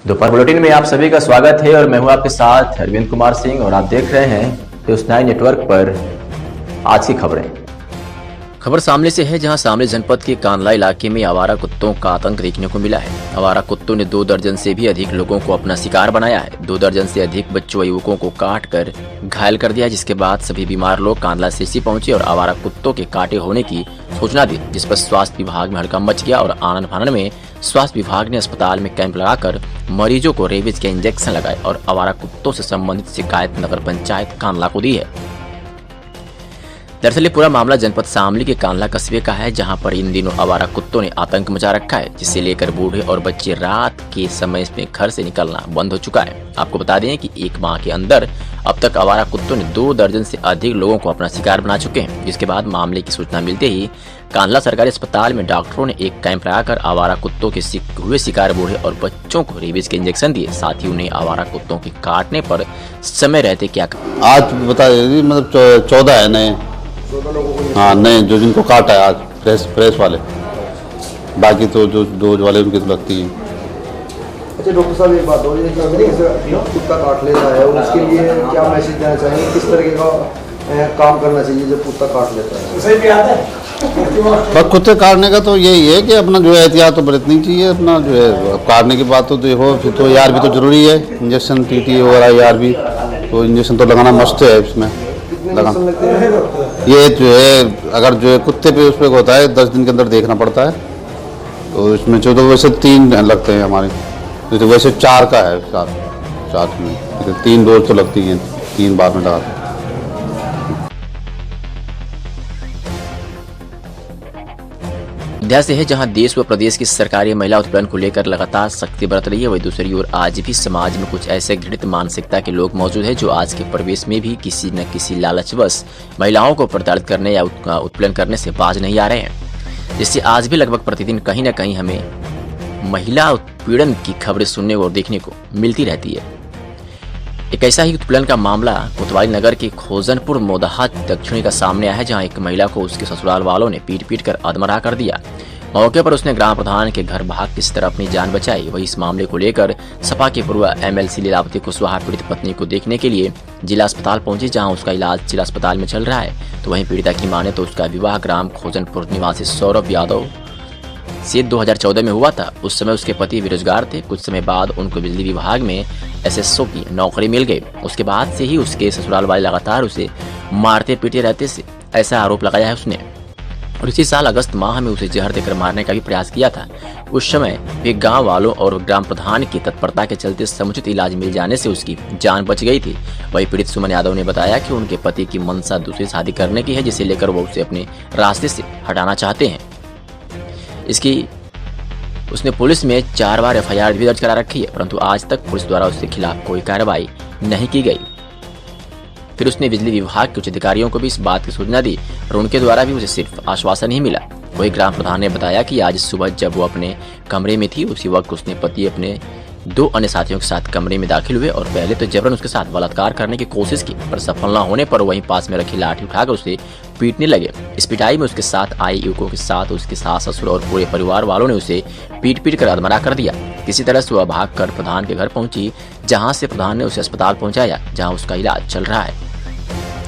दोपहर बुलेटिन में आप सभी का स्वागत है और मैं हूं आपके साथ अरविंद कुमार सिंह और आप देख रहे हैं न्यूज़ 9 नेटवर्क पर आज की खबरें। खबर सामने से है, जहां सामने जनपद के कांदला इलाके में आवारा कुत्तों का आतंक देखने को मिला है। आवारा कुत्तों ने 2 दर्जन से भी अधिक लोगों को अपना शिकार बनाया है। 2 दर्जन से अधिक बच्चों व युवकों को काट कर घायल कर दिया, जिसके बाद सभी बीमार लोग कांदला से पहुंचे और आवारा कुत्तों के काटे होने की सूचना दी, जिस पर स्वास्थ्य विभाग में हड़कंप मच गया और आनन फानन में स्वास्थ्य विभाग ने अस्पताल में कैंप लगाकर मरीजों को रेबीज के इंजेक्शन लगाए और आवारा कुत्तों से संबंधित शिकायत नगर पंचायत कांदला को दी है। दरअसल ये पूरा मामला जनपद शामली के कांदला कस्बे का है, जहां पर इन दिनों आवारा कुत्तों ने आतंक मचा रखा है, जिससे लेकर बूढ़े और बच्चे रात के समय में घर से निकलना बंद हो चुका है। आपको बता दें कि 1 माह के अंदर अब तक आवारा कुत्तों ने 2 दर्जन से अधिक लोगों को अपना शिकार बना चुके हैं। जिसके बाद मामले की सूचना मिलते ही कांदला सरकारी अस्पताल में डॉक्टरों ने एक कैंप लगाकर आवारा कुत्तों के हुए शिकार बूढ़े और बच्चों को रेबीज के इंजेक्शन दिए। साथ ही उन्हें आवारा कुत्तों के काटने पर समय रहते क्या आज बता मतलब 14 है नए, हाँ नए जो जिनको काटा है आज फ्रेश वाले, बाकी तो जो डोज वाले उनकी तो लगती है। अच्छा डॉक्टर साहब, एक बात और कुत्ता काट लेता है उसके लिए क्या मैसेज देना चाहिए, किस तरीके का काम करना चाहिए जब कुत्ता काट लेता है? पर कुत्ते काटने का तो यही है कि अपना जो है एहतियात तो बरतनी चाहिए। अपना जो है काटने की बात तो हो, फिर तो यार भी तो जरूरी है, इंजेक्शन टीटी वगैरह यार भी, तो इंजेक्शन तो लगाना मस्ट है इसमें लगा। ये जो है अगर जो है कुत्ते पे उस पर होता है 10 दिन के अंदर देखना पड़ता है, तो इसमें जो तो वैसे 3 लगते हैं हमारे, तो वैसे 4 का है, 4 में 3 डोज तो लगती हैं, 3 बार में लगाते हैं। से है, जहां देश व प्रदेश की सरकारी महिला उत्पीड़न को लेकर लगातार सख्ती बरत रही है, वही दूसरी ओर आज भी समाज में कुछ ऐसे घृणित मानसिकता के लोग मौजूद हैं जो आज के परिवेश में भी किसी न किसी लालचवश महिलाओं को प्रताड़ित करने या उत्पीड़न करने से बाज नहीं आ रहे हैं, जिससे आज भी लगभग प्रतिदिन कहीं न कहीं हमें महिला उत्पीड़न की खबरें सुनने और देखने को मिलती रहती है। एक ऐसा ही उत्पीड़न का मामला कोतवाली नगर के खोजनपुर मोदाहा दक्षिणी का सामने आया है, जहां एक महिला को उसके ससुराल वालों ने पीट कर अधमरा कर दिया। मौके पर उसने ग्राम प्रधान के घर भाग किस तरह अपनी जान बचाई। वही इस मामले को लेकर सपा के पूर्व MLC लीलावती कुशवाहा पीड़ित पत्नी को देखने के लिए जिला अस्पताल पहुंची, जहां उसका इलाज जिला अस्पताल में चल रहा है। तो वहीं पीड़िता की माने तो उसका विवाह ग्राम खोजनपुर निवासी सौरभ यादव से 2014 में हुआ था। उस समय उसके पति बेरोजगार थे। कुछ समय बाद उनको बिजली विभाग में SSO की नौकरी मिल गई। उसके बाद से ही उसके ससुराल वाले लगातार उसे मारते पीटे रहते से ऐसा आरोप लगाया है उसने, और इसी साल अगस्त माह में उसे जहर देकर मारने का भी प्रयास किया था। उस समय भी गांव वालों और ग्राम प्रधान की तत्परता के चलते समुचित इलाज मिल जाने से उसकी जान बच गई थी। वही पीड़ित सुमन यादव ने बताया कि उनके पति की मंशा दूसरी शादी करने की है, जिसे लेकर वो उसे अपने रास्ते से हटाना चाहते हैं। इसकी उसने पुलिस में 4 बार FIR भी दर्ज करा रखी है, परंतु आज तक पुलिस द्वारा उसके खिलाफ कोई कार्रवाई नहीं की गई। फिर उसने बिजली विभाग के उच्च अधिकारियों को भी इस बात की सूचना दी और उनके द्वारा भी उसे सिर्फ आश्वासन ही मिला। वही ग्राम प्रधान ने बताया कि आज सुबह जब वो अपने कमरे में थी, उसी वक्त उसने पति अपने 2 अन्य साथियों के साथ कमरे में दाखिल हुए और पहले तो जबरन उसके साथ बलात्कार करने की कोशिश की, पर सफल न होने पर वहीं पास में रखी लाठी उठाकर उसे पीटने लगे। इस पिटाई में उसके साथ आए युवकों के साथ उसके सास ससुर और पूरे परिवार वालों ने उसे पीट कर अधमरा कर दिया। किसी तरह से वह भाग कर प्रधान के घर पहुंची, जहां से प्रधान ने उसे अस्पताल पहुंचाया, जहां उसका इलाज चल रहा है।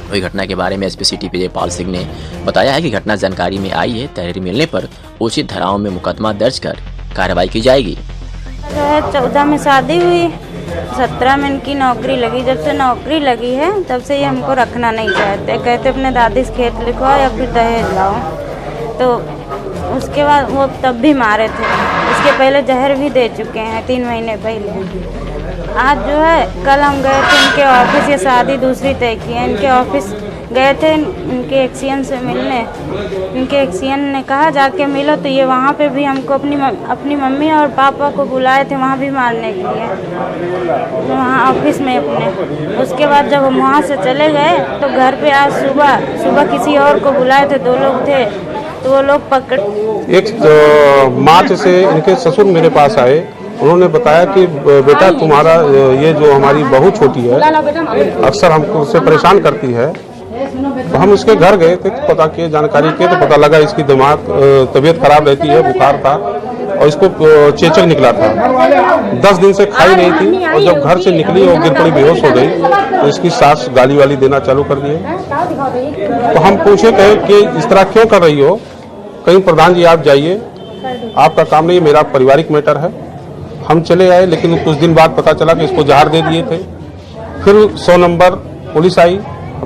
वही घटना के बारे में SP सिटी जयपाल सिंह ने बताया है कि घटना जानकारी में आई है। तहरीर मिलने पर उचित धाराओं में मुकदमा दर्ज कर कार्रवाई की जाएगी। 14 में शादी हुई, 17 में इनकी नौकरी लगी। जब से नौकरी लगी है तब से ये हमको रखना नहीं चाहते, कहते अपने दादी से खेत लिखवाओ या फिर दहेज लाओ। तो उसके बाद वो तब भी मारे थे, इसके पहले जहर भी दे चुके हैं 3 महीने पहले। आज जो है कल हम गए थे इनके ऑफिस, ये शादी दूसरी तय की है। इनके ऑफिस गए थे इनके एक्सियन से मिलने। इनके एक्सियन ने कहा जाके मिलो, तो ये वहाँ पे भी हमको अपनी मम्मी और पापा को बुलाए थे वहाँ भी मारने के लिए, वहाँ ऑफिस में अपने। उसके बाद जब हम वहाँ से चले गए तो घर पे आज सुबह किसी और को बुलाए थे, 2 लोग थे, तो वो लोग पकड़ एक मार्च से इनके ससुर मेरे पास आए। उन्होंने बताया कि बेटा तुम्हारा ये जो हमारी बहू छोटी है अक्सर हमको उससे परेशान करती है। तो हम इसके घर गए थे, पता किए जानकारी किए तो पता लगा इसकी तबीयत खराब रहती है, बुखार था और इसको चेचक निकला था। 10 दिन से खाई नहीं थी और जब घर से निकली वो गिर पड़ी, बेहोश हो गई। तो इसकी सास गाली वाली देना चालू कर दिए। तो हम पूछे कहे कि इस तरह क्यों कर रही हो? कहीं प्रधान जी आप जाइए, आपका काम नहीं, मेरा पारिवारिक मैटर है। हम चले आए, लेकिन कुछ दिन बाद पता चला कि इसको जहर दे दिए थे। फिर 100 नंबर पुलिस आई,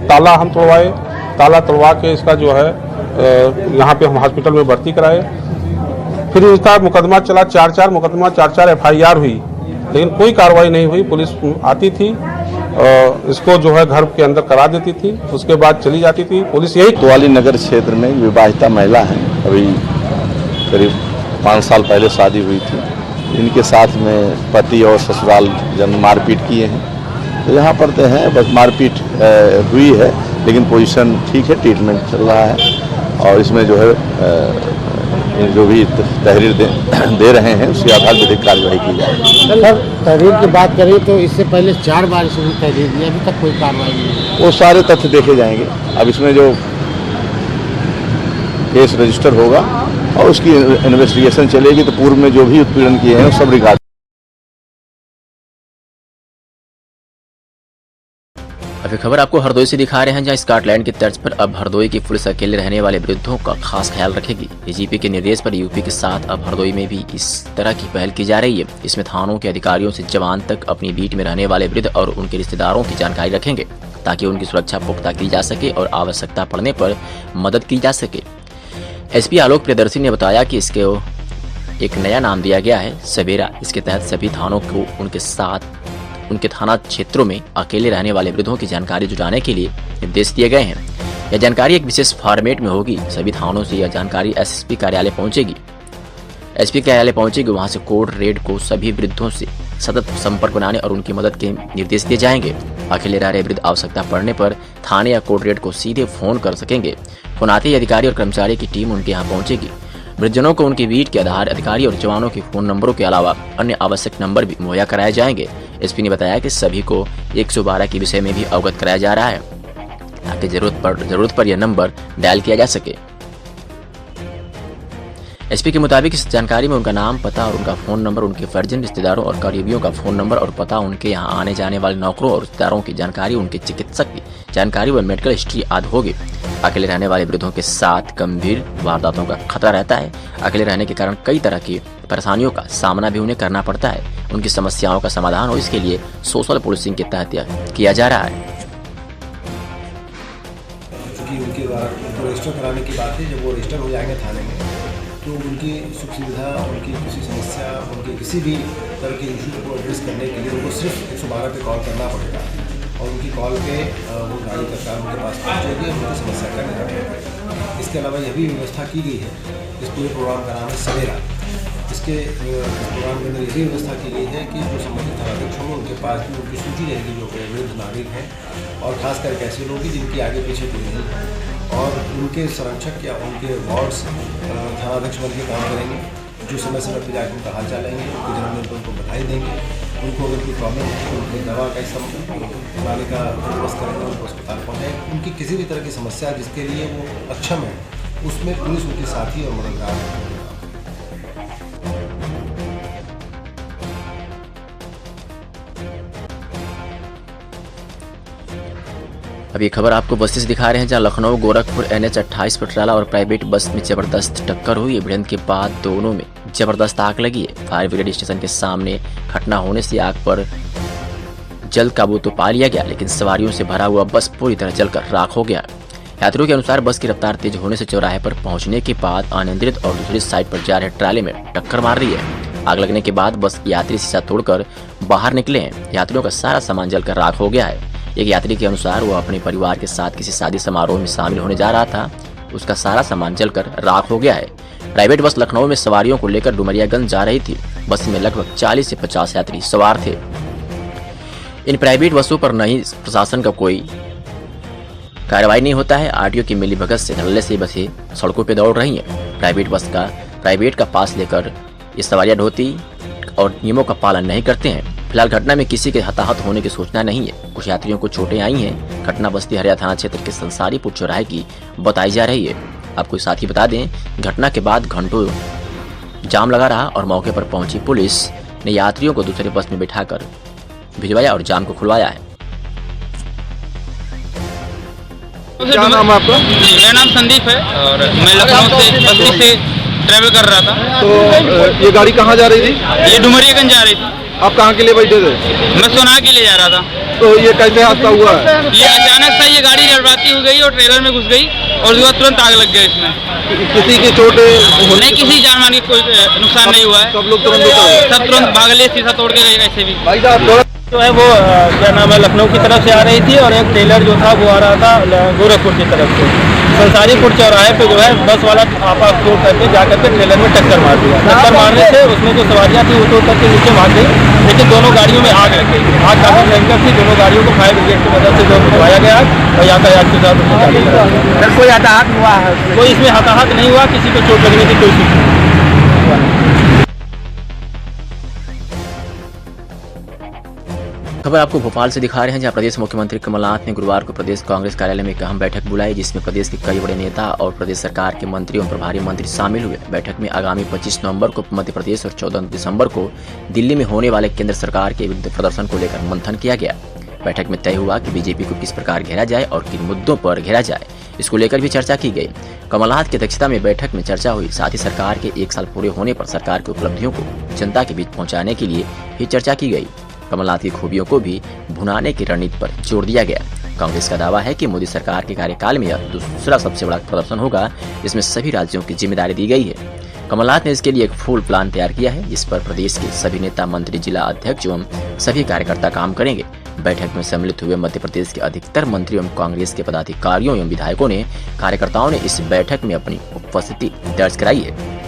ताला हम तोड़वाए, ताला तोड़वा के इसका जो है यहाँ पे हम हॉस्पिटल में भर्ती कराए। फिर इसका मुकदमा चला, 4 मुकदमा, 4 FIR हुई, लेकिन कोई कार्रवाई नहीं हुई। पुलिस आती थी, इसको जो है घर के अंदर करा देती थी, उसके बाद चली जाती थी पुलिस। यही कोतवाली नगर क्षेत्र में विवाहिता महिला है, अभी करीब 5 साल पहले शादी हुई थी। इनके साथ में पति और ससुराल जन मारपीट किए हैं। तो यहाँ पर तो है, बस मारपीट हुई है, लेकिन पोजीशन ठीक है, ट्रीटमेंट चल रहा है। और इसमें जो है जो भी तहरीर दे रहे हैं उसके आधार पर कार्रवाई की जाएगी। सर, तहरीर की बात करें तो इससे पहले 4 बार इसने तहरीर दी, अभी तक कोई कार्रवाई नहीं। वो सारे तथ्य देखे जाएंगे। अब इसमें जो केस रजिस्टर होगा और उसकी इन्वेस्टिगेशन चलेगी, तो पूर्व में जो भी उत्पीड़न किए हैं वो सब रिकॉर्ड। अभी खबर आपको हरदोई से दिखा रहे हैं, जहां स्कॉटलैंड की तर्ज पर अब हरदोई की पुलिस अकेले रहने वाले वृद्धों का खास ख्याल रखेगी। डीजीपी के निर्देश पर यूपी के साथ अब हरदोई में भी इस तरह की पहल की जा रही है। इसमें थानों के अधिकारियों से जवान तक अपनी बीट में रहने वाले वृद्ध और उनके रिश्तेदारों की जानकारी रखेंगे, ताकि उनकी सुरक्षा पुख्ता की जा सके और आवश्यकता पड़ने पर मदद की जा सके। एसपी आलोक प्रियदर्शी ने बताया कि इसके एक नया नाम दिया गया है, सवेरा। इसके तहत सभी थानों को उनके थाना क्षेत्रों में अकेले रहने वाले वृद्धों की जानकारी जुटाने के लिए निर्देश दिए गए हैं। यह जानकारी एक विशेष फॉर्मेट में होगी। सभी थानों से यह जानकारी एसएसपी कार्यालय पहुंचेगी। एसपी कार्यालय पहुंचेगी, वहां से कोड रेड को सभी वृद्धों से सतत संपर्क बनाने और उनकी मदद के निर्देश दिए जाएंगे। अकेले रह रहे वृद्ध आवश्यकता पड़ने पर थाने या कोड रेड को सीधे फोन कर सकेंगे। फोन आते ही अधिकारी और कर्मचारी की टीम उनके यहाँ पहुंचेगी। वृद्धजनों को उनकी बीट के आधार अधिकारी और जवानों के फोन नंबरों के अलावा अन्य आवश्यक नंबर भी मुहैया कराए जाएंगे। एसपी ने बताया कि सभी को 112 के विषय में भी अवगत कराया जा रहा है, ताकि जरूरत पर यह नंबर डायल किया जा सके। एसपी के मुताबिक इस जानकारी में उनका नाम, पता और उनका फोन नंबर, उनके फर्जन रिश्तेदारों और करीबियों का फोन नंबर और पता, उनके यहाँ आने जाने वाले नौकरों और रिश्तेदारों की जानकारी, उनके चिकित्सक की जानकारी व मेडिकल हिस्ट्री आदि होगी। अकेले रहने वाले वृद्धों के साथ गंभीर वारदातों का खतरा रहता है। अकेले रहने के कारण कई तरह की परेशानियों का सामना भी उन्हें करना पड़ता है। उनकी समस्याओं का समाधान हो, इसके लिए सोशल पुलिसिंग के तहत किया जा रहा है। क्योंकि उनके द्वारा उनको रजिस्टर कराने की बात है, जब वो रजिस्टर हो जाएंगे थाने में, तो उनकी सुख सुविधा, उनकी किसी समस्या, उनके किसी भी तरह के इशू को एड्रेस करने के लिए उनको सिर्फ 112 पे कॉल करना पड़ेगा और उनकी कॉल पे वो गाड़ी तत्काल उनके पास पहुँचेगी और उनकी समस्या का निराकरण करेगा। इसके अलावा यह भी व्यवस्था की गई है, इस पूरे प्रोग्राम का नाम है सवेरा। इसके प्रोग्राम के अंदर यह भी व्यवस्था की गई है कि जो संबंधित थानाध्यक्ष होंगे उनके पास भी उनकी सूची रहेगी जो वृद्ध नागरिक हैं और खासकर ऐसे लोग जिनकी आगे पीछे कोई नहीं है, और उनके संरक्षक या उनके वार्ड्स थानाध्यक्ष बन के काम करेंगे, जो समय समय पर जाकर उनका हाल चाल लेंगे, उनके जन्मदिन पर उनको बधाई देंगे, उनको अगर कोई प्रॉब्लम है तो उनकी दवा का बनाने का बंदोबस्त करेंगे, उनको अस्पताल पहुँचाएंगे। उनकी किसी भी तरह की समस्या जिसके लिए वो अक्षम है, उसमें पुलिस उनकी साथी और मददगार है। अब ये खबर आपको बस्ती से दिखा रहे हैं, जहां लखनऊ गोरखपुर NH 28 पर ट्राला और प्राइवेट बस में जबरदस्त टक्कर हुई। भिड़ंत के बाद दोनों में जबरदस्त आग लगी है। फायर ब्रिगेड स्टेशन के सामने घटना होने से आग पर जल्द काबू तो पा लिया गया, लेकिन सवारियों से भरा हुआ बस पूरी तरह जलकर राख हो गया। यात्रियों के अनुसार बस की रफ्तार तेज होने से चौराहे पर पहुंचने के बाद अनियंत्रित और दूसरी साइड पर जा रहे ट्राले में टक्कर मार रही है। आग लगने के बाद बस यात्री शीशा तोड़कर बाहर निकले हैं। यात्रियों का सारा सामान जलकर राख हो गया है। एक यात्री के अनुसार वो अपने परिवार के साथ किसी शादी समारोह में शामिल होने जा रहा था, उसका सारा सामान जलकर राख हो गया है। प्राइवेट बस लखनऊ में सवारियों को लेकर डुमरियागंज जा रही थी। बस में लगभग 40 से 50 यात्री सवार थे। इन प्राइवेट बसों पर नहीं प्रशासन का कोई कार्रवाई नहीं होता है। आरटीओ की मिलीभगत से धड़ल्ले से बसें सड़कों पर दौड़ रही हैं। प्राइवेट का पास लेकर ये सवारियां ढोती और नियमों का पालन नहीं करते हैं। फिलहाल घटना में किसी के हताहत होने की सूचना नहीं है। कुछ यात्रियों को चोटें आई हैं। घटना बस्ती हरिया थाना क्षेत्र के संसारीपुर चौराहे की बताई जा रही है। आपको साथ ही बता दें, घटना के बाद घंटों जाम लगा रहा और मौके पर पहुंची पुलिस ने यात्रियों को दूसरे बस में बिठाकर भिजवाया और जाम को खुलवाया है। क्या नाम है आपका? मेरा नाम संदीप है और मैं लखनऊ से बस्ती से ट्रैवल कर रहा था। तो ये गाड़ी कहाँ जा रही थी? ये डुमरियागंज जा रही थी। आप कहाँ के लिए बैठे थे? मैं सोनार के लिए जा रहा था। तो ये कैसे हादसा हुआ है? ये अचानक से ये गाड़ी रड़बाती हो गई और ट्रेलर में घुस गई और उसके बाद तुरंत आग लग गया इसमें। किसी की चोट नहीं, किसी जान माल की कोई नुकसान नहीं हुआ है। सब लोग तुरंत सब तुरंत भाग लिए, शीशा तोड़ के गए। ऐसे भी भाई साहब जो है वो क्या नाम है लखनऊ की तरफ से आ रही थी और एक ट्रेलर जो था वो आ रहा था गोरखपुर की तरफ से। संसारीपुर चौराहे पे जो है बस वाला आपा तोड़ करके जा करके ट्रेलर में टक्कर मार दिया। टक्कर मारने से उसमें जो सवारियां थी वो तोड़ करके नीचे भाग गई, लेकिन दोनों गाड़ियों में आग लग गई। आग काफी भयंकर थी। दोनों गाड़ियों को फायर ब्रिगेड की मदद से जो बुझवाया गया और यातायात के साथ उसको चालू करा। कोई हताहत हुआ है? कोई इसमें हताहत नहीं हुआ, किसी को चोट लगने की कोई सूचना नहीं। खबर आपको भोपाल से दिखा रहे हैं, जहां प्रदेश मुख्यमंत्री कमलनाथ ने गुरुवार को प्रदेश कांग्रेस कार्यालय में एक अहम बैठक बुलाई, जिसमें प्रदेश के कई बड़े नेता और प्रदेश सरकार के मंत्री एवं प्रभारी मंत्री शामिल हुए। बैठक में आगामी 25 नवंबर को मध्य प्रदेश और 14 दिसंबर को दिल्ली में होने वाले केंद्र सरकार के विरुद्ध प्रदर्शन को लेकर मंथन किया गया। बैठक में तय हुआ कि बीजेपी को किस प्रकार घेरा जाए और किन मुद्दों पर घेरा जाए, इसको लेकर भी चर्चा की गई। कमलनाथ की अध्यक्षता में बैठक में चर्चा हुई। साथ ही सरकार के 1 साल पूरे होने पर सरकार की उपलब्धियों को जनता के बीच पहुंचाने के लिए भी चर्चा की गई। कमलनाथ की खूबियों को भी भुनाने की रणनीति पर जोर दिया गया। कांग्रेस का दावा है कि मोदी सरकार के कार्यकाल में यह दूसरा सबसे बड़ा प्रदर्शन होगा, जिसमें सभी राज्यों की जिम्मेदारी दी गई है। कमलनाथ ने इसके लिए एक फुल प्लान तैयार किया है, जिस पर प्रदेश के सभी नेता, मंत्री, जिला अध्यक्ष एवं सभी कार्यकर्ता काम करेंगे। बैठक में सम्मिलित हुए मध्य प्रदेश के अधिकतर मंत्री एवं कांग्रेस के पदाधिकारियों एवं विधायकों ने कार्यकर्ताओं ने इस बैठक में अपनी उपस्थिति दर्ज कराई है।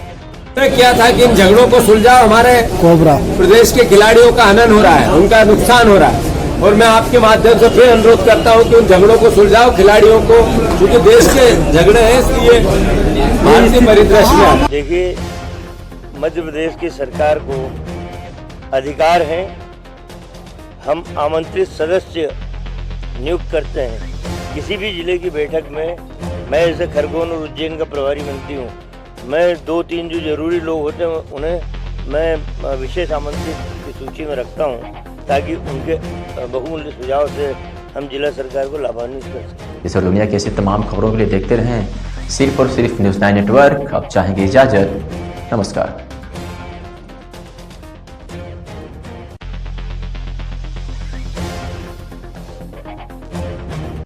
क्या था कि इन झगड़ों को सुलझाओ, हमारे प्रदेश के खिलाड़ियों का हनन हो रहा है, उनका नुकसान हो रहा है और मैं आपके माध्यम से फिर अनुरोध करता हूं कि उन झगड़ों को सुलझाओ, खिलाड़ियों को, क्योंकि देश के झगड़े हैं, इसलिए भारतीय परिदृश्य में देखिए मध्य प्रदेश की सरकार को अधिकार है, हम आमंत्रित सदस्य नियुक्त करते हैं किसी भी जिले की बैठक में। मैं जैसे खरगोन और उज्जैन का प्रभारी मंत्री हूँ, मैं 2-3 जो जरूरी लोग होते हैं उन्हें मैं विशेष आमंत्रित की सूची में रखता हूं, ताकि उनके बहुमूल्य सुझाव से हम जिला सरकार को लाभान्वित कर सकें। इस और दुनिया की ऐसी तमाम खबरों के लिए देखते रहें सिर्फ और सिर्फ न्यूज़ 9 नेटवर्क। आप चाहेंगे इजाजत, नमस्कार।